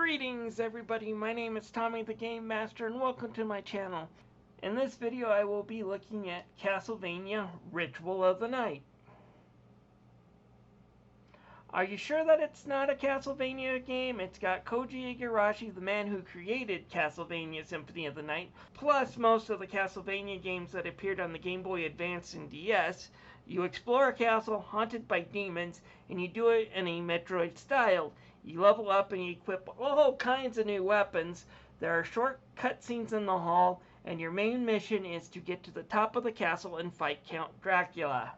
Greetings everybody, my name is Tommy the Game Master and welcome to my channel. In this video I will be looking at Castlevania Ritual of the Night. Are you sure that it's not a Castlevania game? It's got Koji Igarashi, the man who created Castlevania Symphony of the Night, plus most of the Castlevania games that appeared on the Game Boy Advance and DS. You explore a castle haunted by demons, and you do it in a Metroid style. You level up and you equip all kinds of new weapons. There are short cutscenes in the hall, and your main mission is to get to the top of the castle and fight Count Dracula.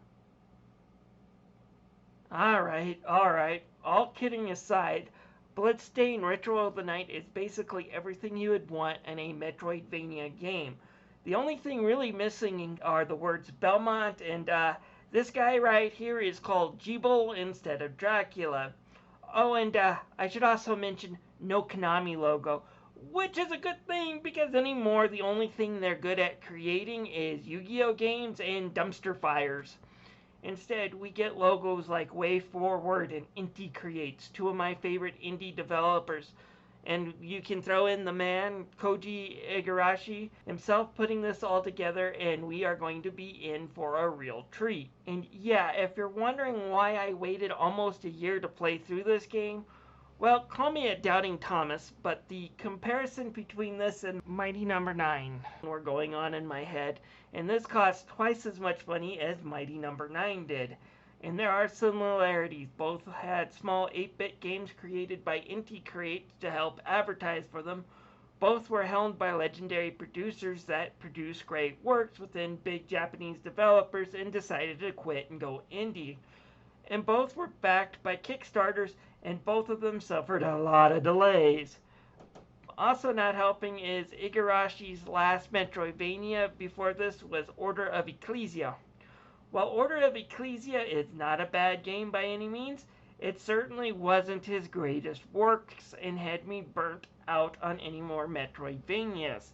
Alright, all kidding aside, Bloodstained Ritual of the Night is basically everything you would want in a Metroidvania game. The only thing really missing are the words Belmont, and this guy right here is called Jebel instead of Dracula. Oh, and I should also mention no Konami logo, which is a good thing because anymore the only thing they're good at creating is Yu-Gi-Oh games and dumpster fires. Instead, we get logos like Way Forward and Inti Creates, two of my favorite indie developers. And you can throw in the man, Koji Igarashi, himself putting this all together, and we are going to be in for a real treat. And yeah, if you're wondering why I waited almost a year to play through this game, well, call me a doubting Thomas, but the comparison between this and Mighty Number 9 were going on in my head, and this cost twice as much money as Mighty Number 9 did. And there are similarities. Both had small 8-bit games created by Inti Creates to help advertise for them. Both were helmed by legendary producers that produce great works within big Japanese developers and decided to quit and go indie. And both were backed by Kickstarters, and both of them suffered a lot of delays. Also not helping is Igarashi's last Metroidvania before this was Order of Ecclesia. While Order of Ecclesia is not a bad game by any means, it certainly wasn't his greatest works and had me burnt out on any more Metroidvanias.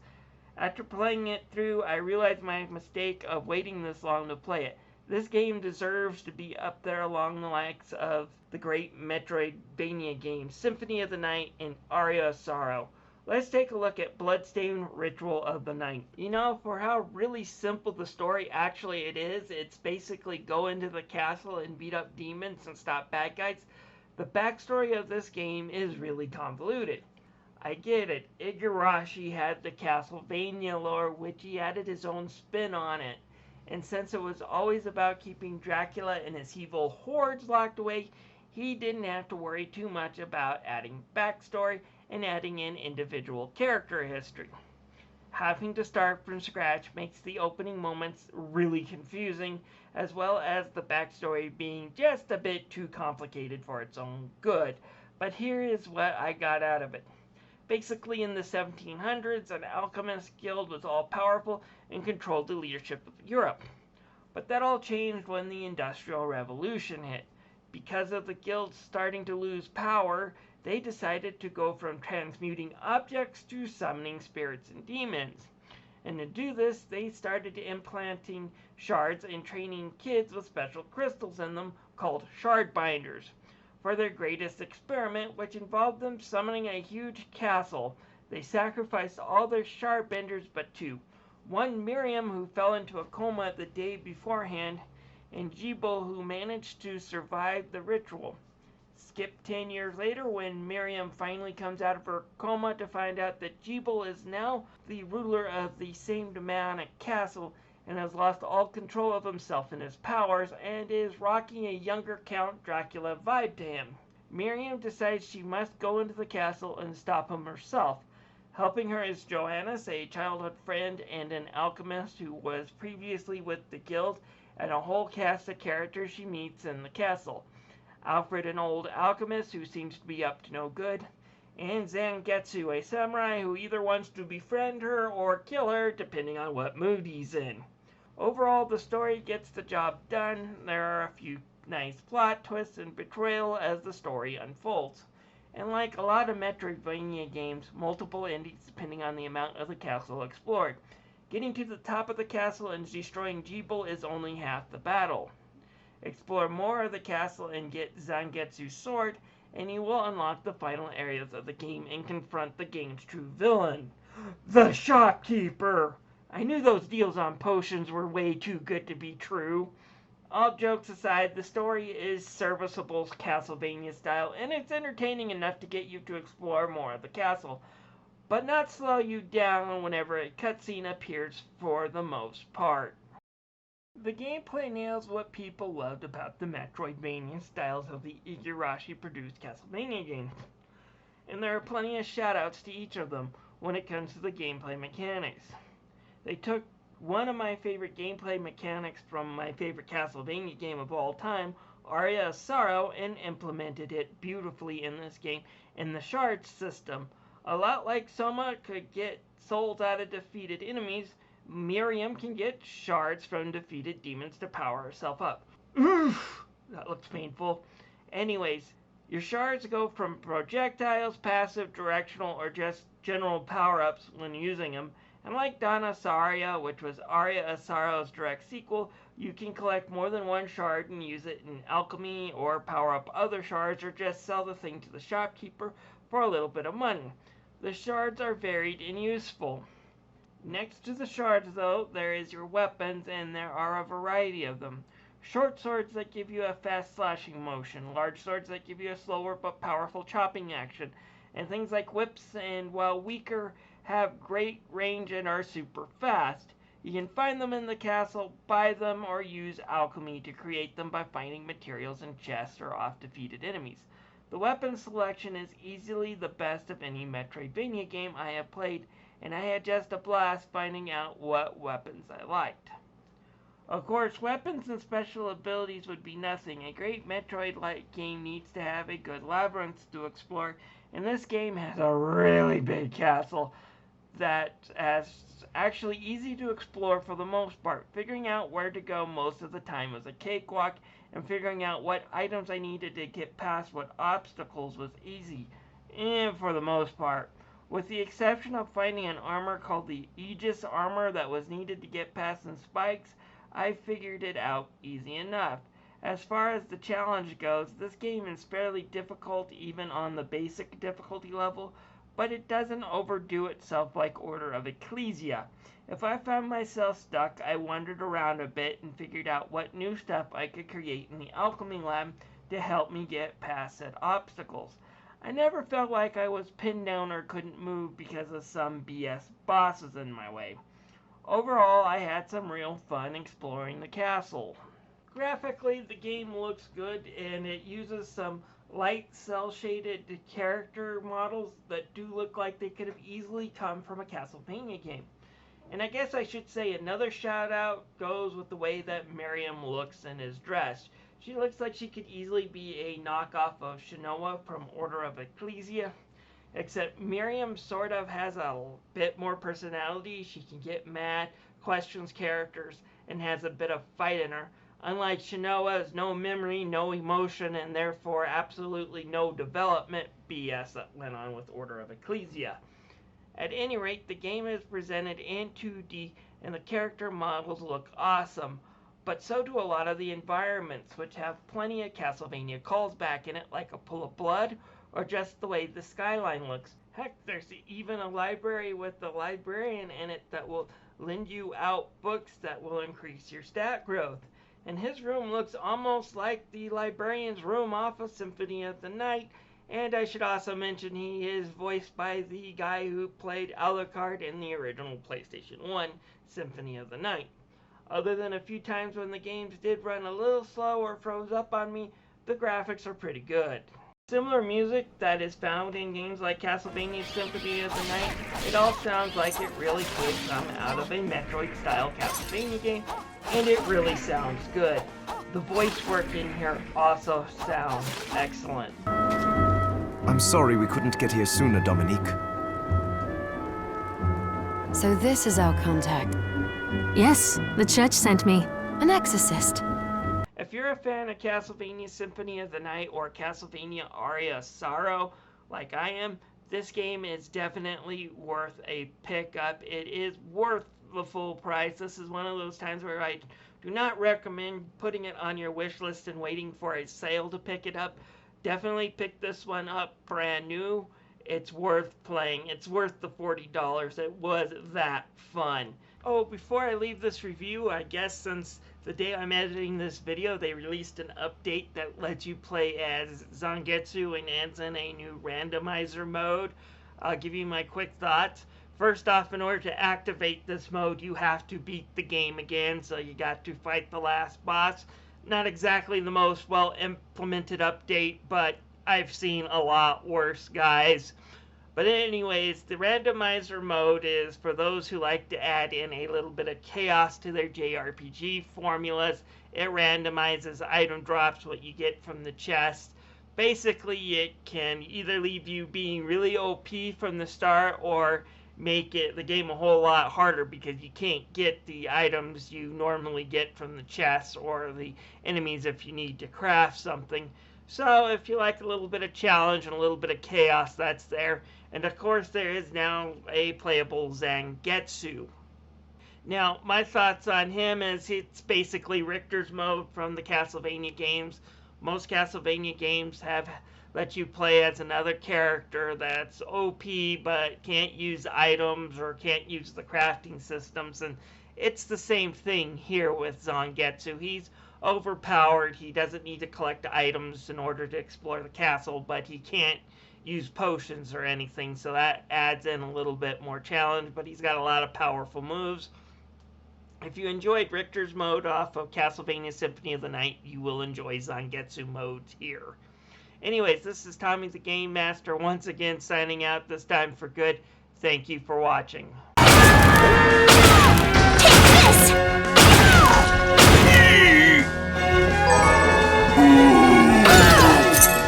After playing it through, I realized my mistake of waiting this long to play it. This game deserves to be up there along the likes of the great Metroidvania games, Symphony of the Night and Aria of Sorrow. Let's take a look at Bloodstained Ritual of the Night. You know, for how really simple the story actually it is, it's basically go into the castle and beat up demons and stop bad guys. The backstory of this game is really convoluted. I get it, Igarashi had the Castlevania lore, which he added his own spin on it. And since it was always about keeping Dracula and his evil hordes locked away, he didn't have to worry too much about adding backstory and adding in individual character history. Having to start from scratch makes the opening moments really confusing, as well as the backstory being just a bit too complicated for its own good. But here is what I got out of it. Basically, in the 1700s, an alchemist guild was all-powerful and controlled the leadership of Europe. But that all changed when the Industrial Revolution hit. Because of the guild starting to lose power, they decided to go from transmuting objects to summoning spirits and demons. And to do this, they started implanting shards and training kids with special crystals in them called shard binders. For their greatest experiment, which involved them summoning a huge castle, they sacrificed all their shard benders but two. One, Miriam, who fell into a coma the day beforehand, and Jebel, who managed to survive the ritual. Skip 10 years later when Miriam finally comes out of her coma to find out that Jebel is now the ruler of the same demonic castle and has lost all control of himself and his powers and is rocking a younger Count Dracula vibe to him. Miriam decides she must go into the castle and stop him herself. Helping her is Johannes, a childhood friend and an alchemist who was previously with the guild, and a whole cast of characters she meets in the castle. Alfred, an old alchemist who seems to be up to no good, and Zangetsu, a samurai who either wants to befriend her or kill her, depending on what mood he's in. Overall, the story gets the job done. There are a few nice plot twists and betrayal as the story unfolds. And like a lot of Metroidvania games, multiple endings depending on the amount of the castle explored. Getting to the top of the castle and destroying Jebel is only half the battle. Explore more of the castle and get Zangetsu's sword, and you will unlock the final areas of the game and confront the game's true villain, the shopkeeper. I knew those deals on potions were way too good to be true. All jokes aside, the story is serviceable Castlevania style, and it's entertaining enough to get you to explore more of the castle, but not slow you down whenever a cutscene appears for the most part. The gameplay nails what people loved about the Metroidvania styles of the Igarashi produced Castlevania games, and there are plenty of shoutouts to each of them when it comes to the gameplay mechanics. They took one of my favorite gameplay mechanics from my favorite Castlevania game of all time, Aria of Sorrow, and implemented it beautifully in this game in the shards system. A lot like Soma could get souls out of defeated enemies, Miriam can get shards from defeated demons to power herself up. Oof! That looks painful. Anyways, your shards go from projectiles, passive, directional, or just general power-ups when using them. And like Donna's Aria, which was Aria of Sorrow's direct sequel, you can collect more than one shard and use it in alchemy or power up other shards or just sell the thing to the shopkeeper for a little bit of money. The shards are varied and useful. Next to the shards, though, there is your weapons, and there are a variety of them. Short swords that give you a fast slashing motion, large swords that give you a slower but powerful chopping action, and things like whips, and while weaker, have great range and are super fast. You can find them in the castle, buy them, or use alchemy to create them by finding materials in chests or off defeated enemies. The weapon selection is easily the best of any Metroidvania game I have played, and I had just a blast finding out what weapons I liked. Of course, weapons and special abilities would be nothing. A great Metroid-like game needs to have a good labyrinth to explore, and this game has a really big castle that is actually easy to explore for the most part. Figuring out where to go most of the time was a cakewalk, and figuring out what items I needed to get past what obstacles was easy, for the most part. With the exception of finding an armor called the Aegis armor that was needed to get past some spikes, I figured it out easy enough. As far as the challenge goes, this game is fairly difficult even on the basic difficulty level, but it doesn't overdo itself like Order of Ecclesia. If I found myself stuck, I wandered around a bit and figured out what new stuff I could create in the alchemy lab to help me get past said obstacles. I never felt like I was pinned down or couldn't move because of some BS bosses in my way. Overall, I had some real fun exploring the castle. Graphically, the game looks good, and it uses some light cel-shaded character models that do look like they could have easily come from a Castlevania game. And I guess I should say another shout out goes with the way that Miriam looks and is dressed. She looks like she could easily be a knockoff of Shinoa from Order of Ecclesia, except Miriam sort of has a bit more personality. She can get mad, questions characters, and has a bit of fight in her. Unlike Shinoa's no memory, no emotion, and therefore absolutely no development BS that went on with Order of Ecclesia. At any rate, the game is presented in 2D and the character models look awesome, but so do a lot of the environments, which have plenty of Castlevania calls back in it, like a pool of blood or just the way the skyline looks. Heck, there's even a library with a librarian in it that will lend you out books that will increase your stat growth. And his room looks almost like the librarian's room off of Symphony of the Night. And I should also mention he is voiced by the guy who played Alucard in the original PlayStation 1 Symphony of the Night. Other than a few times when the games did run a little slow or froze up on me, the graphics are pretty good. Similar music that is found in games like Castlevania Symphony of the Night, it all sounds like it really could come out of a Metroid-style Castlevania game, and it really sounds good. The voice work in here also sounds excellent. I'm sorry we couldn't get here sooner, Dominique. So this is our contact. Yes, the church sent me. An exorcist. If you're a fan of Castlevania Symphony of the Night or Castlevania Aria of Sorrow, like I am, this game is definitely worth a pickup. It is worth the full price. This is one of those times where I do not recommend putting it on your wish list and waiting for a sale to pick it up. Definitely pick this one up brand new. It's worth playing. It's worth the $40. It was that fun. Oh, before I leave this review, I guess since the day I'm editing this video, they released an update that lets you play as Zangetsu and adds in a new randomizer mode. I'll give you my quick thoughts. First off, in order to activate this mode, you have to beat the game again, so you got to fight the last boss. Not exactly the most well implemented update, but I've seen a lot worse, guys. But anyways, the randomizer mode is for those who like to add in a little bit of chaos to their JRPG formulas. It randomizes item drops, what you get from the chest. Basically, it can either leave you being really OP from the start or make the game a whole lot harder because you can't get the items you normally get from the chests or the enemies if you need to craft something. So if you like a little bit of challenge and a little bit of chaos, that's there. And of course there is now a playable Zangetsu. Now my thoughts on him is it's basically Richter's mode from the Castlevania games. Most Castlevania games have let you play as another character that's OP but can't use items or can't use the crafting systems, and it's the same thing here with Zangetsu. He's overpowered. He doesn't need to collect items in order to explore the castle, but he can't use potions or anything, so that adds in a little bit more challenge, but he's got a lot of powerful moves. If you enjoyed Richter's mode off of Castlevania Symphony of the Night, you will enjoy Zangetsu modes here. Anyways, this is Tommy the Game Master once again signing out, this time for good. Thank you for watching. Take this!